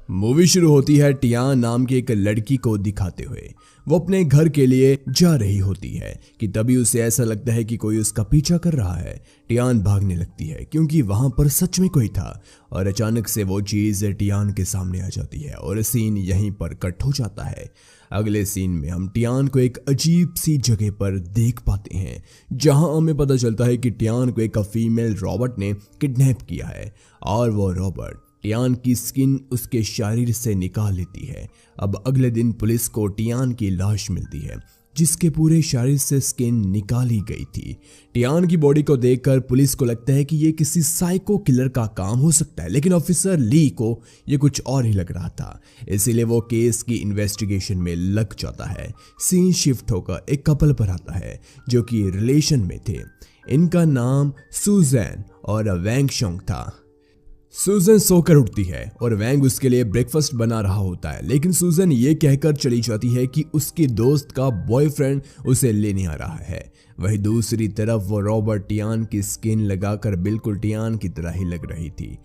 Movie शुरू होती है टियान नाम की एक लड़की को दिखाते हुए। वो अपने घर के लिए जा रही होती है कि तभी उसे ऐसा लगता है कि कोई उसका पीछा कर रहा है। टियान भागने लगती है क्योंकि वहां पर सच में कोई था और अचानक से वो चीज टियान के सामने आ जाती है और सीन यहीं पर कट हो जाता है। अगले सीन में हम टियान को एक अजीब सी जगह पर देख पाते हैं जहां हमें पता चलता है कि टियान को एक फीमेल रॉबर्ट ने किडनैप किया है और वो रॉबर्ट टियान की स्किन उसके शरीर से निकाल लेती है। अब अगले दिन पुलिस को टियान की लाश मिलती है जिसके पूरे शरीर से स्किन निकाली गई थी। टियान की बॉडी को देखकर पुलिस को लगता है कि ये किसी साइको किलर का काम हो सकता है, लेकिन ऑफिसर ली को ये कुछ और ही लग रहा था, इसीलिए वो केस की इन्वेस्टिगेशन में लग जाता है। सीन शिफ्ट होकर एक कपल पर आता है जो कि रिलेशन में थे। इनका नाम सुजैन और वैंग शोंग था। सुजन सोकर उठती है और वैंग उसके लिए ब्रेकफास्ट बना रहा होता है, लेकिन सुजन ये कहकर चली जाती है कि उसकी दोस्त का बॉयफ्रेंड उसे लेने आ रहा है। वहीं दूसरी तरफ वो रॉबर्ट टियान की स्किन लगाकर बिल्कुल टियान की तरह ही लग रही थी।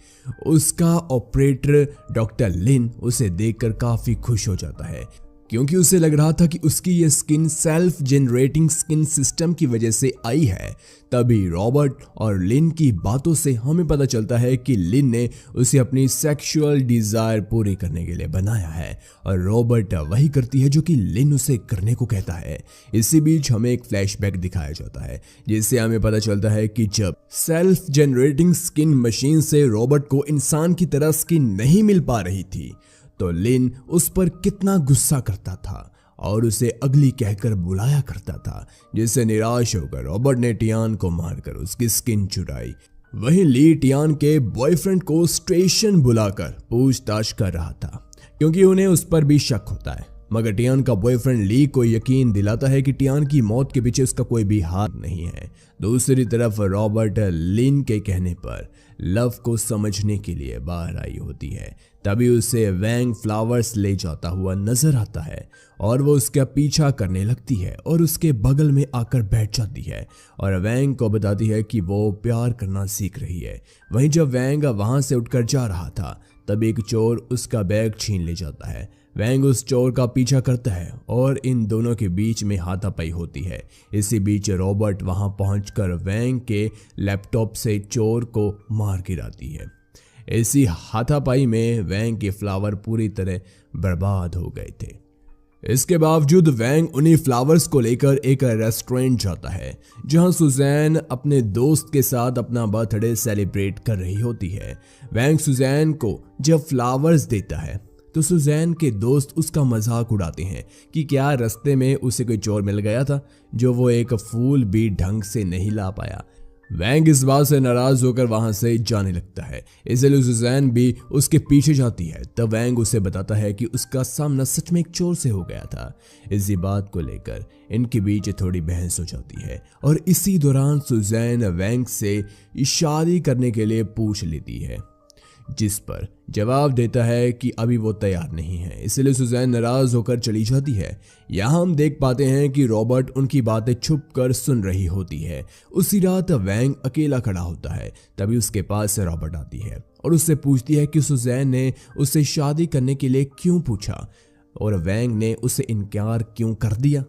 उसका ऑपरेटर डॉक्टर लिन उसे देखकर काफी खुश हो जाता है क्योंकि उसे लग रहा था कि उसकी ये skin self generating skin system की वजह से आई है। तभी रॉबर्ट और लिन की बातों से हमें पता चलता है कि लिन ने उसे अपनी सेक्सुअल डिजायर पूरी करने के लिए बनाया है और रॉबर्ट वही करती है जो कि लिन उसे करने को कहता है। इसी बीच हमें एक फ्लैशबैक दिखाया जाता है जिससे हमें पता चलता है कि जब सेल्फ जनरेटिंग स्किन मशीन से रॉबर्ट को इंसान की तरह स्किन नहीं मिल पा रही थी तो लिन उस पर कितना गुस्सा करता था और उसे अगली कहकर बुलाया करता था, जिससे निराश होकर रॉबर्ट ने टियान को मारकर उसकी स्किन चुराई। वहीं ली टियान के बॉयफ्रेंड को स्टेशन बुलाकर पूछताछ कर रहा था क्योंकि उन्हें उस पर भी शक होता है, मगर टियान का बॉयफ्रेंड ली को यकीन दिलाता है कि टियान की मौत के पीछे उसका कोई भी हाथ नहीं है। दूसरी तरफ रॉबर्ट लिन के कहने पर लव को समझने के लिए बाहर आई होती है। तभी उसे वैंग फ्लावर्स ले जाता हुआ नजर आता है और वो उसका पीछा करने लगती है और उसके बगल में आकर बैठ जाती है और वैंग को बताती है कि वो प्यार करना सीख रही है। वहीं जब वैंग वहां से उठकर जा रहा था तब एक चोर उसका बैग छीन ले जाता है। वैंग उस चोर का पीछा करता है और इन दोनों के बीच में हाथापाई होती है। इसी बीच रॉबर्ट वहां पहुंचकर वैंग के लैपटॉप से चोर को मार गिराती है। इसी हाथापाई में वैंग के फ्लावर पूरी तरह बर्बाद हो गए थे। इसके बावजूद वैंग उन्हीं फ्लावर्स को लेकर एक रेस्टोरेंट जाता है जहां सुजैन अपने दोस्त के साथ अपना बर्थडे सेलिब्रेट कर रही होती है। वैंग सुजैन को जब फ्लावर्स देता है तो सुजैन के दोस्त उसका मजाक उड़ाते हैं कि क्या रास्ते में उसे कोई चोर मिल गया था जो वो एक फूल भी ढंग से नहीं ला पाया। वैंग इस बात से नाराज होकर वहां से जाने लगता है, इसलिए सुजैन भी उसके पीछे जाती है। तब वैंग उसे बताता है कि उसका सामना सच में एक चोर से हो गया था। इसी बात को लेकर इनके बीच थोड़ी बहस हो जाती है और इसी दौरान सुजैन वैंग से शादी करने के लिए पूछ लेती है, जिस पर जवाब देता है कि अभी वो तैयार नहीं है, इसलिए सुजैन नाराज होकर चली जाती है। यहाँ हम देख पाते हैं कि रॉबर्ट उनकी बातें छुप कर सुन रही होती है। उसी रात वैंग अकेला खड़ा होता है, तभी उसके पास रॉबर्ट आती है और उससे पूछती है कि सुजैन ने उससे शादी करने के लिए क्यों पूछा और वैंग ने उसे इनकार क्यों कर दिया।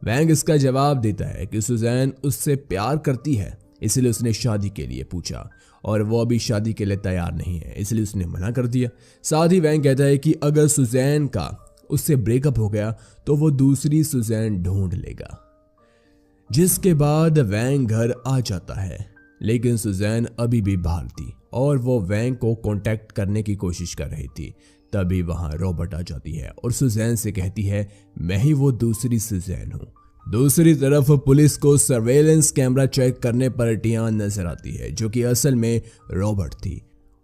वैंग इसका जवाब देता है कि सुजैन उससे प्यार करती है, इसलिए उसने शादी के लिए पूछा और वो अभी शादी के लिए तैयार नहीं है, इसलिए उसने मना कर दिया। साथ ही वैंग कहता है कि अगर सुजैन का उससे ब्रेकअप हो गया तो वो दूसरी सुजैन ढूंढ लेगा। जिसके बाद वैंग घर आ जाता है, लेकिन सुजैन अभी भी बाहर थी और वो वैंग को कांटेक्ट करने की कोशिश कर रही थी। तभी वहां रॉबर्ट आ जाती है और सुजैन से कहती है, मैं ही वो दूसरी सुजैन हूं। दूसरी तरफ पुलिस को सर्वेलेंस कैमरा चेक करने पर टियान नजर आती है जो कि असल में रॉबर्ट थी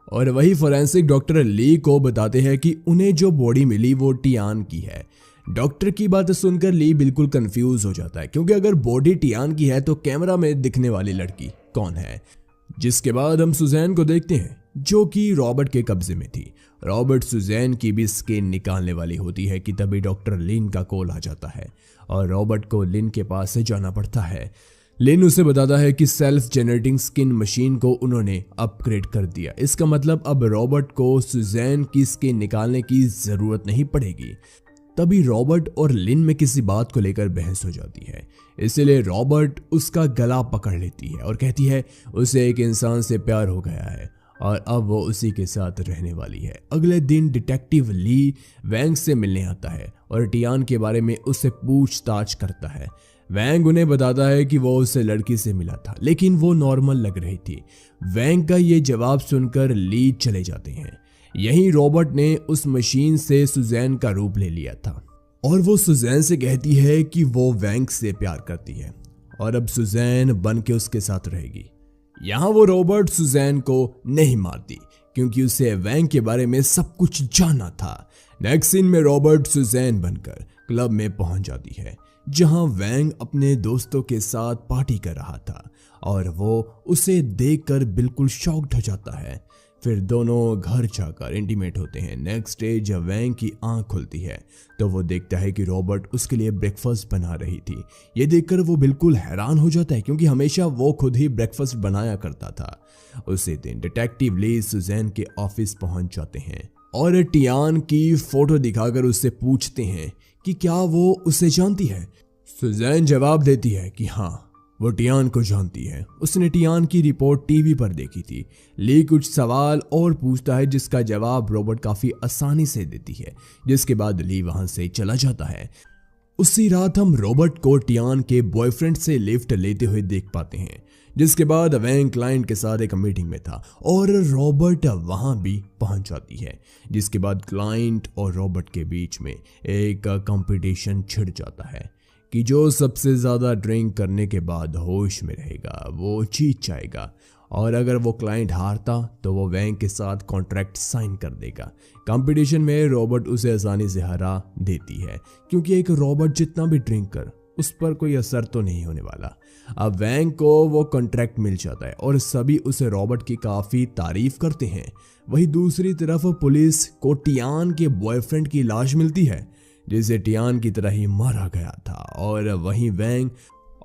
और वही फोरेंसिक डॉक्टर ली को बताते हैं कि उन्हें जो बॉडी मिली वो टियान की है। डॉक्टर की बात सुनकर ली बिल्कुल कंफ्यूज हो जाता है क्योंकि अगर बॉडी टियान की है तो कैमरा में दिखने वाली लड़की कौन है। जिसके बाद हम सुजैन को देखते हैं जो कि रॉबर्ट के कब्जे में थी। रॉबर्ट सुजैन की भी स्किन निकालने वाली होती है कि तभी डॉक्टर लिन का कॉल आ जाता है और रॉबर्ट को लिन के पास से जाना पड़ता है। लिन उसे बताता है कि सेल्फ जनरेटिंग स्किन मशीन को उन्होंने अपग्रेड कर दिया। इसका मतलब अब रॉबर्ट को सुजैन की स्किन निकालने की जरूरत नहीं पड़ेगी। तभी रॉबर्ट और लिन में किसी बात को लेकर बहस हो जाती है। इसलिए रॉबर्ट उसका गला पकड़ लेती है और कहती है उसे एक इंसान से प्यार हो गया है और अब वो उसी के साथ रहने वाली है। अगले दिन डिटेक्टिव ली वैंग से मिलने आता है और टियान के बारे में उससे पूछताछ करता है। वैंग उन्हें बताता है कि वो उससे लड़की से मिला था, लेकिन वो नॉर्मल लग रही थी। वैंग का ये जवाब सुनकर ली चले जाते हैं। यहीं रॉबर्ट ने उस मशीन से सुजैन का रूप ले लिया था और वो सुजैन से कहती है कि वो वैंग से प्यार करती है और अब सुजैन बन के उसके साथ रहेगी। यहाँ वो रॉबर्ट सुजैन को नहीं मारती क्योंकि उसे वैंग के बारे में सब कुछ जानना था। नेक्स्ट सीन में रॉबर्ट सुजैन बनकर क्लब में पहुंच जाती है जहां वैंग अपने दोस्तों के साथ पार्टी कर रहा था और वो उसे देखकर बिल्कुल शॉक्ड हो जाता है। फिर दोनों घर जाकर इंटीमेट होते हैं। नेक्स्ट डे जब वैंग की आंख खुलती है तो वो देखता है कि रॉबर्ट उसके लिए ब्रेकफास्ट बना रही थी। ये देखकर वो बिल्कुल हैरान हो जाता है क्योंकि हमेशा वो खुद ही ब्रेकफास्ट बनाया करता था। उसी दिन डिटेक्टिव ली सुजैन के ऑफिस पहुंच जाते हैं और टियान की फोटो दिखाकर उससे पूछते हैं कि क्या वो उसे जानती है। सुजैन जवाब देती है कि हाँ, वो टियान को जानती है। उसने टियान की रिपोर्ट टीवी पर देखी थी। ली कुछ सवाल और पूछता है जिसका जवाब रॉबर्ट काफी आसानी से देती है, जिसके बाद ली वहां से चला जाता है। उसी रात हम रॉबर्ट को टियान के बॉयफ्रेंड से लिफ्ट लेते हुए देख पाते हैं, जिसके बाद वैंग क्लाइंट के साथ एक मीटिंग में था और रॉबर्ट वहां भी पहुंच जाती है। जिसके बाद क्लाइंट और रॉबर्ट के बीच में एक कंपटीशन छिड़ जाता है कि जो सबसे ज्यादा ड्रिंक करने के बाद होश में रहेगा वो जीत जाएगा और अगर वो क्लाइंट हारता तो वो वैंग के साथ कॉन्ट्रैक्ट साइन कर देगा। कंपटीशन में रॉबर्ट उसे आसानी से हरा देती है क्योंकि एक रॉबर्ट जितना भी ड्रिंक कर उस पर कोई असर तो नहीं होने वाला। अब वैंग को वो कॉन्ट्रैक्ट मिल जाता है और सभी उसे रॉबर्ट की काफी तारीफ करते हैं। वहीं दूसरी तरफ पुलिस को टियान के बॉयफ्रेंड की लाश मिलती है जिसे टियान की तरह ही मारा गया था और वहीं वैंग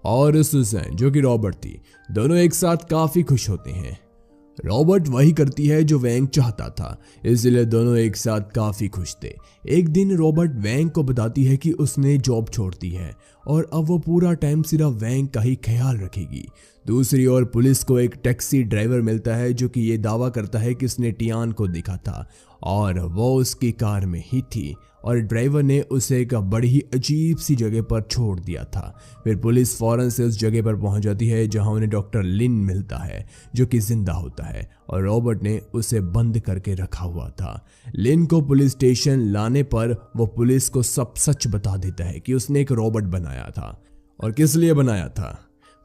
और सुजैन जो कि रॉबर्ट थी दोनों एक साथ काफी खुश होते हैं। रॉबर्ट वही करती है जो वैंग चाहता था, इसलिए दोनों एक साथ काफी खुश थे। एक दिन रॉबर्ट वैंग को बताती है कि उसने जॉब छोड़ दी है और अब वो पूरा टाइम सिर्फ वैंग का ही ख्याल रखेगी। दूसरी ओर पुलिस को एक टैक्सी ड्राइवर मिलता है जो कि ये दावा करता है कि उसने टियान को देखा था और वो उसकी कार में ही थी और ड्राइवर ने उसे एक बड़ी ही अजीब सी जगह पर छोड़ दिया था। फिर पुलिस फौरन से उस जगह पर पहुंच जाती है जहां उन्हें डॉक्टर लिन मिलता है जो कि जिंदा होता है और रॉबर्ट ने उसे बंद करके रखा हुआ था। लिन को पुलिस स्टेशन लाने पर वो पुलिस को सब सच बता देता है कि उसने एक रॉबर्ट बनाया था और किस लिए बनाया था।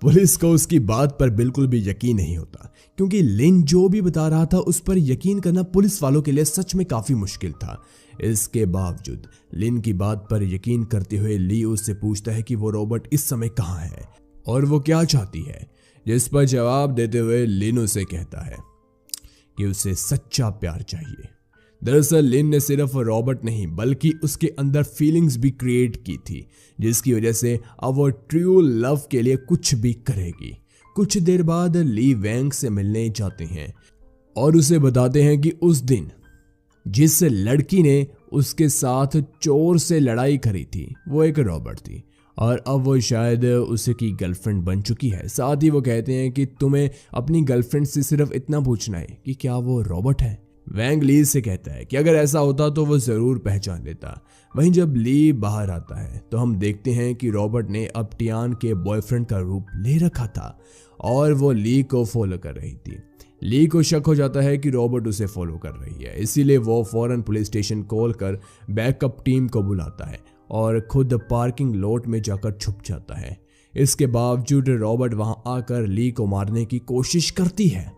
पुलिस को उसकी बात पर बिल्कुल भी यकीन नहीं होता क्योंकि लिन जो भी बता रहा था उस पर यकीन करना पुलिस वालों के लिए सच में काफी मुश्किल था। इसके बावजूद लिन की बात पर यकीन करते हुए ली उससे पूछता है कि वो रॉबर्ट इस समय कहाँ है और वो क्या चाहती है, जिस पर जवाब देते हुए लिन उसे कहता है कि उसे सच्चा प्यार चाहिए। दरअसल लिन ने सिर्फ रॉबर्ट नहीं बल्कि उसके अंदर फीलिंग्स भी क्रिएट की थी जिसकी वजह से अब वो ट्रू लव के लिए कुछ भी करेगी। कुछ देर बाद ली वैंग से मिलने जाते हैं और उसे बताते हैं कि उस दिन जिस लड़की ने उसके साथ चोर से लड़ाई करी थी वो एक रॉबर्ट थी और अब वो शायद उसकी गर्लफ्रेंड बन चुकी है। साथ ही वो कहते हैं कि तुम्हें अपनी गर्लफ्रेंड से सिर्फ इतना पूछना है कि क्या वो रॉबर्ट है। वैंग ली से कहता है कि अगर ऐसा होता तो वो जरूर पहचान लेता। वहीं जब ली बाहर आता है तो हम देखते हैं कि रॉबर्ट ने अब टियान के बॉयफ्रेंड का रूप ले रखा था और वो ली को फॉलो कर रही थी। ली को शक हो जाता है कि रॉबर्ट उसे फॉलो कर रही है, इसीलिए वो फौरन पुलिस स्टेशन कॉल कर बैकअप टीम को बुलाता है और खुद पार्किंग लॉट में जाकर छुप जाता है। इसके बावजूद रॉबर्ट वहां आकर ली को मारने की कोशिश करती है,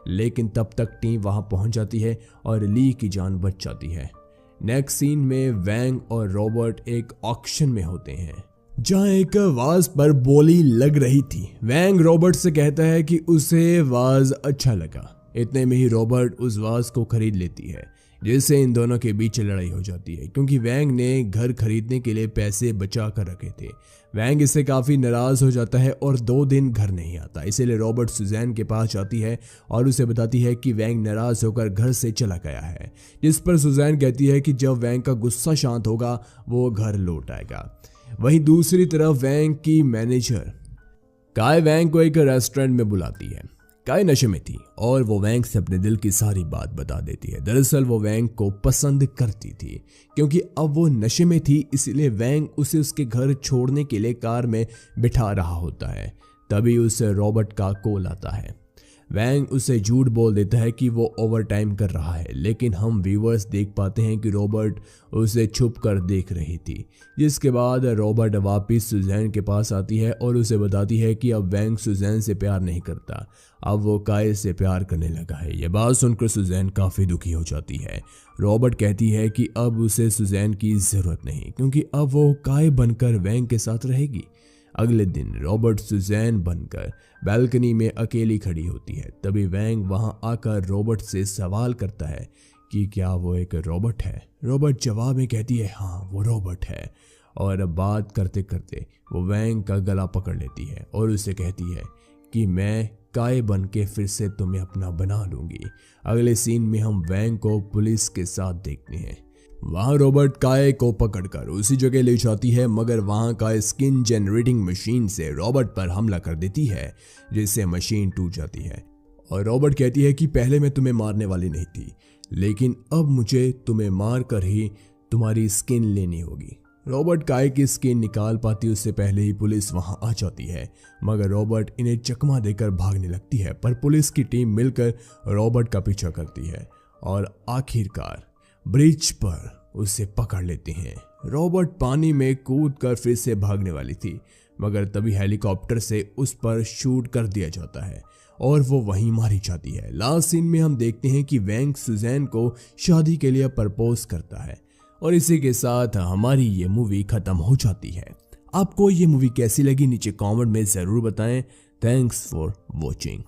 लेकिन तब तक टीम वहां पहुंच जाती है और ली की जान बच जाती है। नेक्स्ट सीन में वैंग और रॉबर्ट एक ऑक्शन में होते हैं जहां एक वाज पर बोली लग रही थी। वैंग रॉबर्ट से कहता है कि उसे वाज अच्छा लगा। इतने में ही रॉबर्ट उस वाज को खरीद लेती है। जिससे इन दोनों के बीच लड़ाई हो जाती है क्योंकि वैंग ने घर खरीदने के लिए पैसे बचा कर रखे थे। वैंग इससे काफ़ी नाराज़ हो जाता है और 2 दिन घर नहीं आता। इसीलिए रॉबर्ट सुजैन के पास जाती है और उसे बताती है कि वैंग नाराज़ होकर घर से चला गया है, जिस पर सुजैन कहती है कि जब वैंग का गुस्सा शांत होगा वो घर लौट आएगा। वहीं दूसरी तरफ वैंग की मैनेजर काय वैंग को एक रेस्टोरेंट में बुलाती है। काय नशे में थी और वो वैंग से अपने दिल की सारी बात बता देती है। दरअसल वो वैंग को पसंद करती थी, क्योंकि अब वो नशे में थी, इसलिए वैंग उसे उसके घर छोड़ने के लिए कार में बिठा रहा होता है। तभी उसे रॉबर्ट का कॉल आता है। वैंग उसे झूठ बोल देता है कि वो ओवर टाइम कर रहा है, लेकिन हम व्यूअर्स देख पाते हैं कि रॉबर्ट उसे छुप कर देख रही थी। जिसके बाद रॉबर्ट वापस सुजैन के पास आती है और उसे बताती है कि अब वैंग सुजैन से प्यार नहीं करता, अब वो काय से प्यार करने लगा है। ये बात सुनकर सुजैन काफ़ी दुखी हो जाती है। रॉबर्ट कहती है कि अब उसे सुजैन की ज़रूरत नहीं, क्योंकि अब वो काय बनकर वैंग के साथ रहेगी। अगले दिन रॉबर्ट सुजैन बनकर बालकनी में अकेली खड़ी होती है। तभी वैंग वहां आकर रॉबर्ट से सवाल करता है कि क्या वो एक रॉबोट है। रॉबर्ट जवाब में कहती है हाँ वो रॉबर्ट है, और बात करते करते वो वैंग का गला पकड़ लेती है और उसे कहती है कि मैं काय बन के फिर से तुम्हें अपना बना लूंगी। अगले सीन में हम वैंग को पुलिस के साथ देखते हैं। वहां रॉबर्ट काय को पकड़कर उसी जगह ले जाती है, मगर वहां का स्किन जनरेटिंग मशीन से रॉबर्ट पर हमला कर देती है, जिससे मशीन टूट जाती है। और रॉबर्ट कहती है कि पहले मैं तुम्हें मारने वाली नहीं थी, लेकिन अब मुझे तुम्हें मार कर ही तुम्हारी स्किन लेनी होगी। रॉबर्ट काय की स्किन निकाल पाती उससे पहले ही पुलिस वहां आ जाती है, मगर रॉबर्ट इन्हें चकमा देकर भागने लगती है। पर पुलिस की टीम मिलकर रॉबर्ट का पीछा करती है और आखिरकार ब्रिज पर उसे पकड़ लेते हैं। रॉबर्ट पानी में कूदकर फिर से भागने वाली थी, मगर तभी हेलीकॉप्टर से उस पर शूट कर दिया जाता है और वो वहीं मारी जाती है। लास्ट सीन में हम देखते हैं कि वैंग सुजैन को शादी के लिए प्रपोज करता है और इसी के साथ हमारी ये मूवी खत्म हो जाती है। आपको ये मूवी कैसी लगी नीचे कमेंट में ज़रूर बताएं। Thanks for watching.